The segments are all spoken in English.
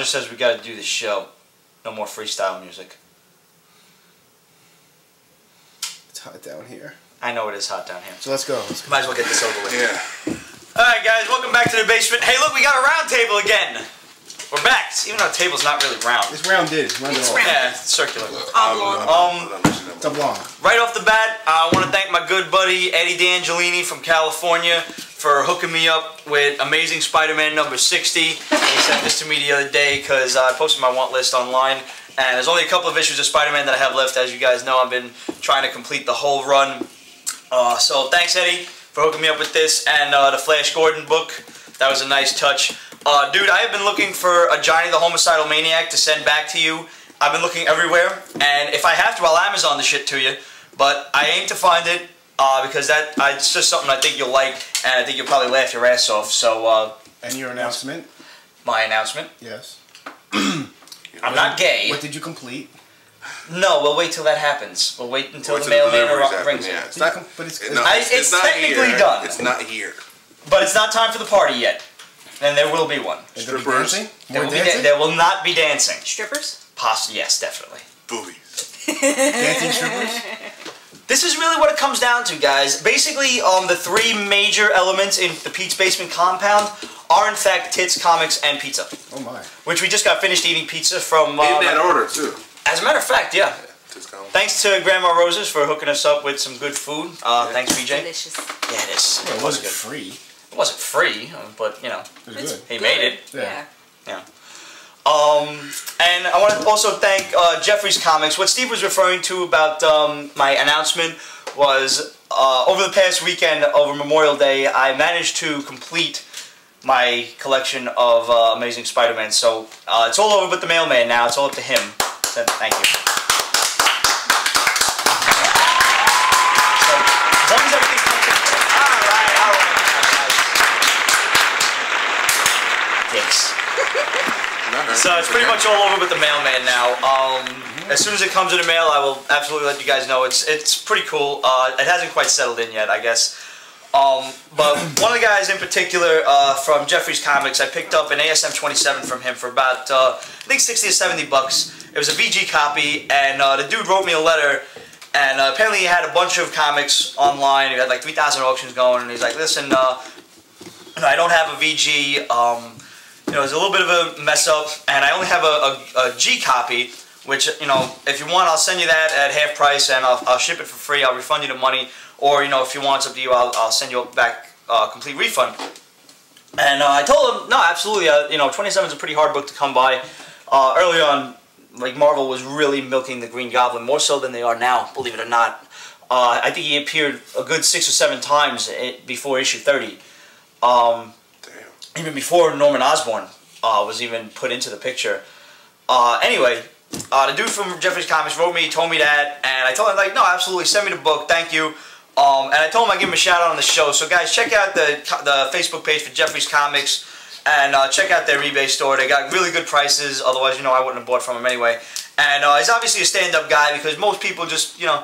says we gotta do the show. No more freestyle music. It's hot down here. I know it is hot down here. So let's go. Might as well get this over with. Yeah. Alright guys, welcome back to the basement. Hey look, we got a round table again. We're back. Even though the table's not really round. It's rounded. It's rounded off. Yeah, it's circular. It's oblong. Right off the bat, I want to thank my good buddy Eddie D'Angelini from California for hooking me up with Amazing Spider-Man number 60. He sent this to me the other day because I posted my want list online. And there's only a couple of issues of Spider-Man that I have left. As you guys know, I've been trying to complete the whole run. So thanks, Eddie, for hooking me up with this and the Flash Gordon book. That was a nice touch. Dude, I have been looking for a Johnny the Homicidal Maniac to send back to you. I've been looking everywhere, and if I have to, I'll Amazon the shit to you. But I aim to find it because it's just something I think you'll like, and I think you'll probably laugh your ass off. So. And your announcement? My announcement? Yes. I'm not gay. What did you complete? No, we'll wait till that happens. We'll wait until the mailman brings it. Yeah, it's not. But it's technically done. It's not here. But it's not time for the party yet. And there will be one. Strippers. There will not be dancing. Strippers? Possibly, yes, definitely. Boobies. Dancing strippers? This is really what it comes down to, guys. Basically, the three major elements in the Pete's Basement compound are, in fact, tits, comics, and pizza. Oh my. Which we just got finished eating pizza from... in that order, too. As a matter of fact, yeah. Thanks to Grandma Roses for hooking us up with some good food. Thanks, BJ. Delicious. Yeah, it is. Well, it wasn't free. It wasn't free, but, you know. It was good. He made it. Yeah. Yeah. And I want to also thank Jeffrey's Comics. What Steve was referring to about my announcement was over the past weekend, over Memorial Day, I managed to complete my collection of Amazing Spider-Man. So it's all over with the mailman now. It's all up to him. So thank you. So as long as everything's all right. Dicks. So it's pretty much all over with the mailman now. As soon as it comes in the mail, I will absolutely let you guys know. It's pretty cool. It hasn't quite settled in yet, I guess. But one of the guys in particular from Jeffrey's Comics, I picked up an ASM 27 from him for about I think 60 or 70 bucks. It was a VG copy, and the dude wrote me a letter. And apparently he had a bunch of comics online. He had like 3,000 auctions going, and he's like, "Listen, I don't have a VG." You know, it's a little bit of a mess up, and I only have a G copy, which, you know, if you want, I'll send you that at half price, and I'll ship it for free. I'll refund you the money, or, you know, if you want, it's up to you. I'll send you back a complete refund. And I told him, no, absolutely. You know, 27 is a pretty hard book to come by. Early on, like, Marvel was really milking the Green Goblin more so than they are now, believe it or not. I think he appeared a good 6 or 7 times before issue 30. Even before Norman Osborn was even put into the picture. Anyway, the dude from Jeffrey's Comics wrote me, told me that, and I told him, like, no, absolutely, send me the book, thank you. And I told him I'd give him a shout out on the show. So guys, check out the Facebook page for Jeffrey's Comics, and check out their eBay store. They got really good prices, otherwise, you know, I wouldn't have bought from him anyway. And he's obviously a stand-up guy, because most people just, you know,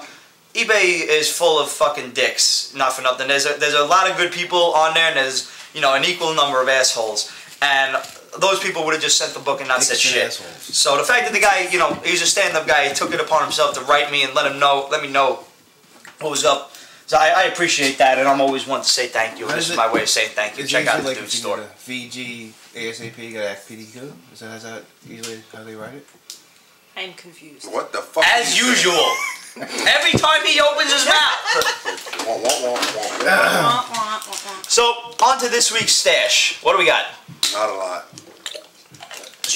eBay is full of fucking dicks, not for nothing. There's a lot of good people on there, and there's, you know, an equal number of assholes. And those people would have just sent the book and not said shit. Assholes. So the fact that the guy, you know, he's a stand-up guy, he took it upon himself to write me and let me know what was up. So I appreciate that, and I'm always one to say thank you. And this is my way of saying thank you. Check out the dude's store. VG, ASAP, you got PDQ? Is that usually how they write it? I'm confused. What the fuck? As usual. Every time he opens his mouth. So, on to this week's stash. What do we got? Not a lot.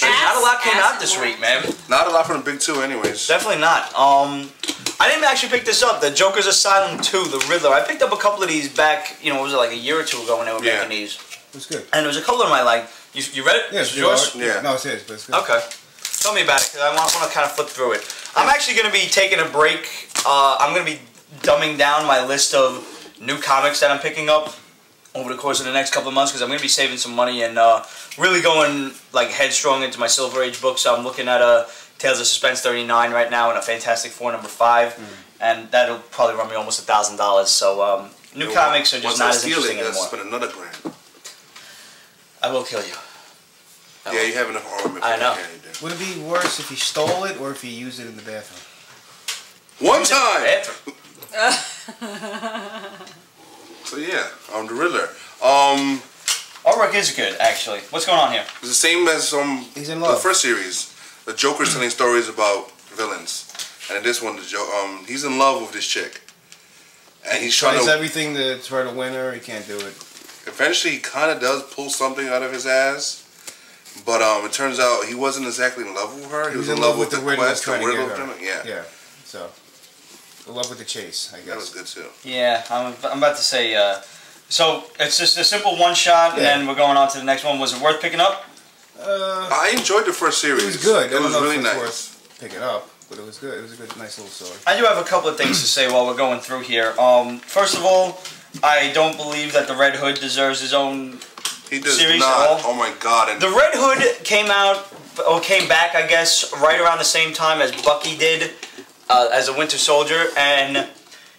Not a lot came out this week, man. Not a lot from the big two, anyways. Definitely not. I didn't actually pick this up. The Joker's Asylum 2, the Riddler. I picked up a couple of these back, you know, was it like a year or two ago when they were making these? It was good. And there was a couple of them I liked. You read it? Yeah, it's yours? Yeah. No, it's his, but it's good. Okay. Tell me about it, because I want to kind of flip through it. I'm actually going to be taking a break. I'm going to be dumbing down my list of new comics that I'm picking up over the course of the next couple of months, because I'm going to be saving some money and really going like headstrong into my Silver Age books. So I'm looking at Tales of Suspense 39 right now and a Fantastic Four number 5, and that'll probably run me almost $1,000. So new comics are just not as interesting anymore. Spend another grand. I will kill you. Yeah, you have enough armor. I know. Would it be worse if he stole it or if he used it in the bathroom? One time! Bathroom. So yeah, the Riddler. Artwork is good, actually. What's going on here? It's the same as He's in the love. first series. The Joker's telling stories about villains, and in this one, he's in love with this chick, and he's trying Tries to. everything to try to win her. He can't do it. Eventually, he kind of does pull something out of his ass, but it turns out he wasn't exactly in love with her. He was in love with the Riddler quest, the trying to Riddler. get her. Yeah. Yeah. So, in love with the chase, I guess. That was good too. Yeah, I'm about to say, so it's just a simple one shot, and then we're going on to the next one. Was it worth picking up? I enjoed the first series. It was good. It was really nice. nice. Worth picking up, but it was good. It was a good, nice little story. I do have a couple of things to say while we're going through here. First of all, I don't believe that the Red Hood deserves his own He does series not. at all. Oh my god! And The Red Hood came out, or came back, I guess, right around the same time as Bucky did, as a Winter Soldier. And,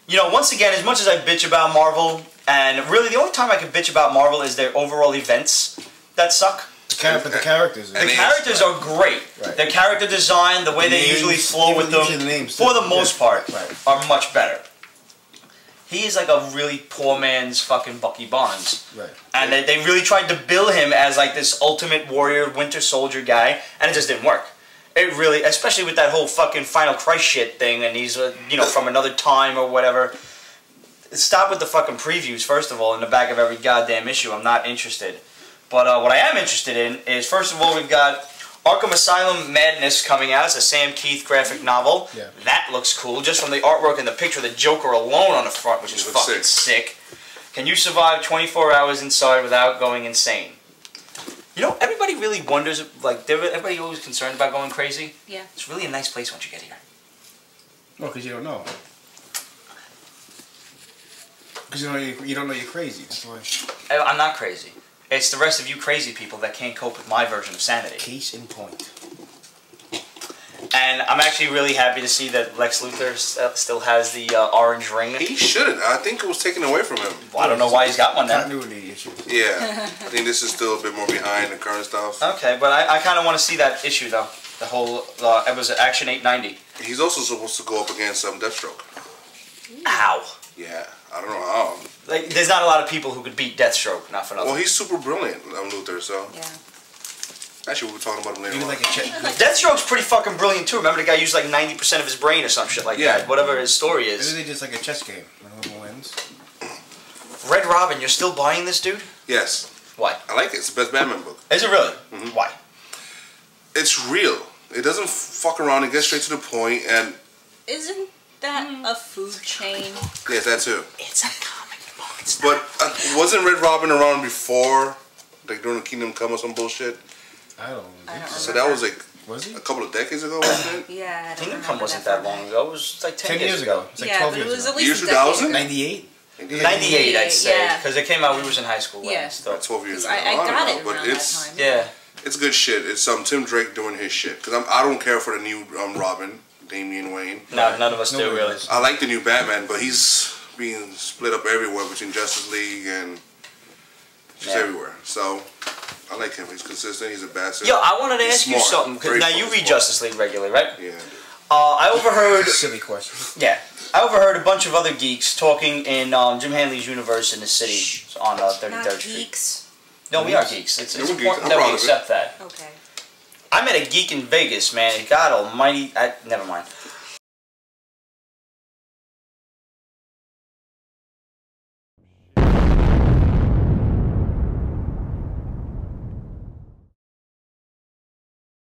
you know, once again, as much as I bitch about Marvel, and really the only time I can bitch about Marvel is their overall events that suck. But the characters. The characters are great. Right. Their character design, the way they Names, usually flow with them, the names for the too. most Yeah. part, Right. are much better. He is like a really poor man's fucking Bucky Barnes. Right. And they really tried to bill him as like this ultimate warrior, Winter Soldier guy, and it just didn't work. It really, especially with that whole fucking Final Christ shit thing, and he's, you know, from another time or whatever. Stop with the fucking previews, first of all, in the back of every goddamn issue. I'm not interested. But what I am interested in is, first of all, we've got Arkham Asylum Madness coming out. It's a Sam Keith graphic novel. Yeah. That looks cool, just from the artwork and the picture of the Joker alone on the front, which is It looks fucking sick. Can you survive 24 hours inside without going insane? You know, everybody really wonders, like, everybody always concerned about going crazy. Yeah. It's really a nice place once you get here. No, because you don't know. Because you don't know you're crazy. That's why. I'm not crazy. It's the rest of you crazy people that can't cope with my version of sanity. Case in point. And I'm actually really happy to see that Lex Luthor still has the orange ring. he shouldn't. I think it was taken away from him. Well, I don't know why he's got one now. Continuity issues. Yeah. I think this is still a bit more behind the current stuff. Okay, but I kind of want to see that issue though. The whole it was Action 890. He's also supposed to go up against Deathstroke. Ow. Yeah. I don't know how. Like, there's not a lot of people who could beat Deathstroke, not for nothing. Well, he's super brilliant, Luthor, so. Yeah. Actually, we'll be talking about him later Even on. like a check. Deathstroke's pretty fucking brilliant too. Remember the guy used like 90% of his brain or some shit like Yeah. that. Whatever his story Maybe is. they just like a chess game when whoever wins. Red Robin, you're still buying this, dude? Yes. Why? I like it. It's the best Batman book. Is it really? Mhm. Why? It's real. It doesn't fuck around. It gets straight to the point, and Isn't that a food chain? yes, that too. It's a comic book. It's But wasn't Red Robin around before, like during the Kingdom Come or some bullshit? I don't. I don't So that was like Was he? a couple of decades ago, wasn't it? Yeah, I don't Kingdom remember Come wasn't that far long back. ago. It was like 10 years ago. It's like Yeah, 12 but it years was ago. at least Year a decade 2000? ago. 98? 98, I'd say. Yeah. Because it came out, we was in high school. then, Yeah. still. About 12 years ago. I don't got know, it but around that time. Yeah. it's good shit. It's Tim Drake doing his shit. Because I don't care for the new Robin, Damian Wayne. No, none of us do, Nobody really. does. I like the new Batman, but he's being split up everywhere between Justice League and just Yeah. everywhere. So I like him. He's consistent. He's a bastard. Yo, I wanted to He's ask you smart. something. Because Very now fucking you read smart. Justice League regularly, right? Yeah. I overheard... Silly question. Yeah. I overheard a bunch of other geeks talking in Jim Hanley's universe in the city on 33rd Not Street. geeks. No, we are geeks. It's Yeah, we're important geeks. I'm that we proud of it. accept that. Okay. I met a geek in Vegas, man. God almighty. Never mind.